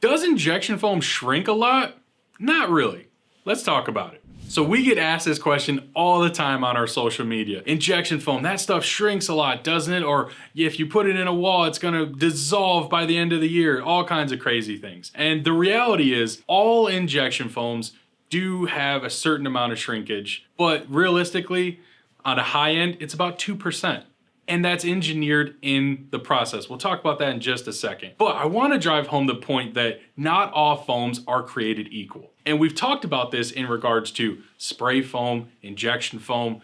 Does injection foam shrink a lot? Not really. Let's talk about it. So we get asked this question all the time on our social media. Injection foam, that stuff shrinks a lot, doesn't it? Or if you put it in a wall, it's gonna dissolve by the end of the year. All kinds of crazy things. And the reality is all injection foams do have a certain amount of shrinkage, but realistically, on a high end, it's about 2%. And that's engineered in the process. We'll talk about that in just a second. But I want to drive home the point that not all foams are created equal. And we've talked about this in regards to spray foam, injection foam,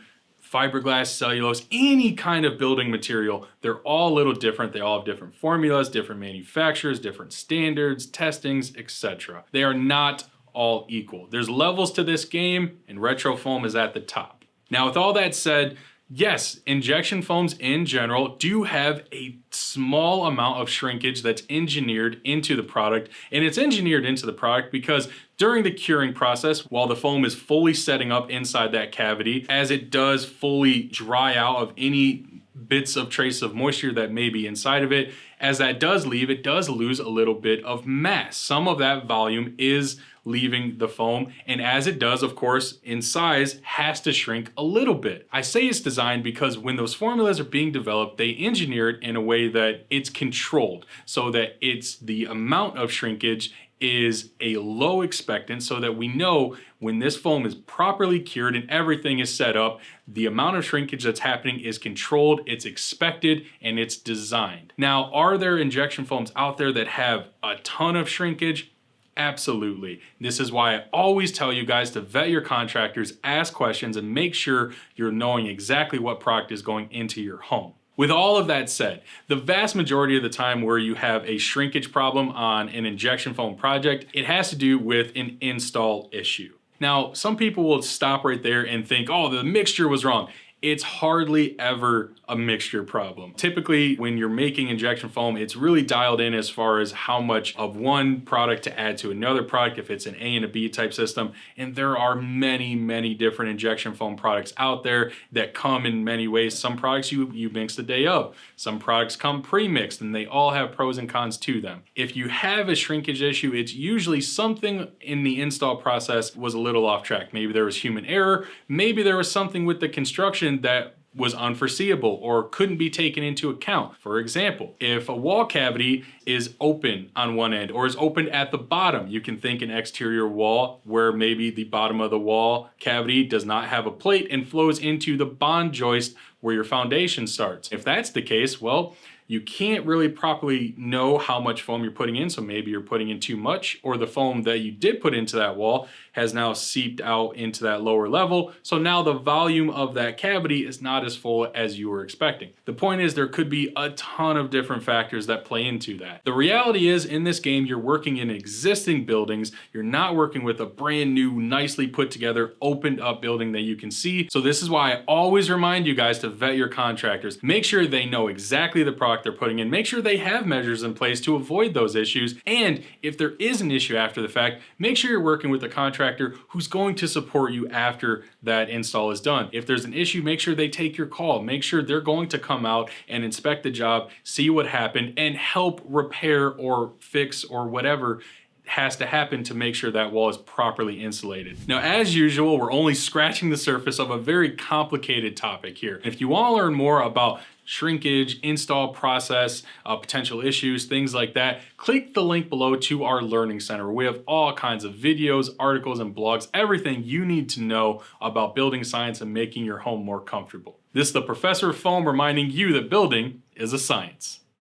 fiberglass, cellulose, any kind of building material. They're all a little different. They all have different formulas, different manufacturers, different standards, testings, etc. They are not all equal. There's levels to this game, and RetroFoam is at the top. Now, with all that said, yes, injection foams in general do have a small amount of shrinkage that's engineered into the product. And it's engineered into the product because during the curing process, while the foam is fully setting up inside that cavity, as it does fully dry out of any bits of trace of moisture that may be inside of it, as that does leave, it does lose a little bit of mass. Some of that volume is leaving the foam, and as it does, of course, in size, has to shrink a little bit. I say it's designed because when those formulas are being developed, they engineer it in a way that it's controlled, so that it's the amount of shrinkage is a low expectant, so that we know when this foam is properly cured and everything is set up, the amount of shrinkage that's happening is controlled, it's expected, and it's designed. Now, are there injection foams out there that have a ton of shrinkage? Absolutely. This is why I always tell you guys to vet your contractors, ask questions, and make sure you're knowing exactly what product is going into your home. With all of that said, the vast majority of the time where you have a shrinkage problem on an injection foam project, it has to do with an install issue. Now, some people will stop right there and think, oh, the mixture was wrong. It's hardly ever a mixture problem. Typically, when you're making injection foam, it's really dialed in as far as how much of one product to add to another product, if it's an A and a B type system. And there are many, many different injection foam products out there that come in many ways. Some products you mix the day of. Some products come pre-mixed, and they all have pros and cons to them. If you have a shrinkage issue, it's usually something in the install process was a little off track. Maybe there was human error. Maybe there was something with the construction that was unforeseeable or couldn't be taken into account. For example, if a wall cavity is open on one end or is open at the bottom, you can think an exterior wall where maybe the bottom of the wall cavity does not have a plate and flows into the bond joist where your foundation starts. If that's the case, well, you can't really properly know how much foam you're putting in, so maybe you're putting in too much, or the foam that you did put into that wall has now seeped out into that lower level, so now the volume of that cavity is not as full as you were expecting. The point is there could be a ton of different factors that play into that. The reality is in this game, you're working in existing buildings, you're not working with a brand new, nicely put together, opened up building that you can see, so this is why I always remind you guys to vet your contractors. Make sure they know exactly the product they're putting in, make sure they have measures in place to avoid those issues, and if there is an issue after the fact, make sure you're working with a contractor who's going to support you after that install is done. If there's an issue, make sure they take your call, make sure they're going to come out and inspect the job, see what happened, and help repair or fix or whatever has to happen to make sure that wall is properly insulated. Now, as usual, we're only scratching the surface of a very complicated topic here. If you want to learn more about shrinkage, install process, potential issues, things like that, click the link below to our learning center. We have all kinds of videos, articles, and blogs, everything you need to know about building science and making your home more comfortable. This is the Professor of Foam reminding you that building is a science.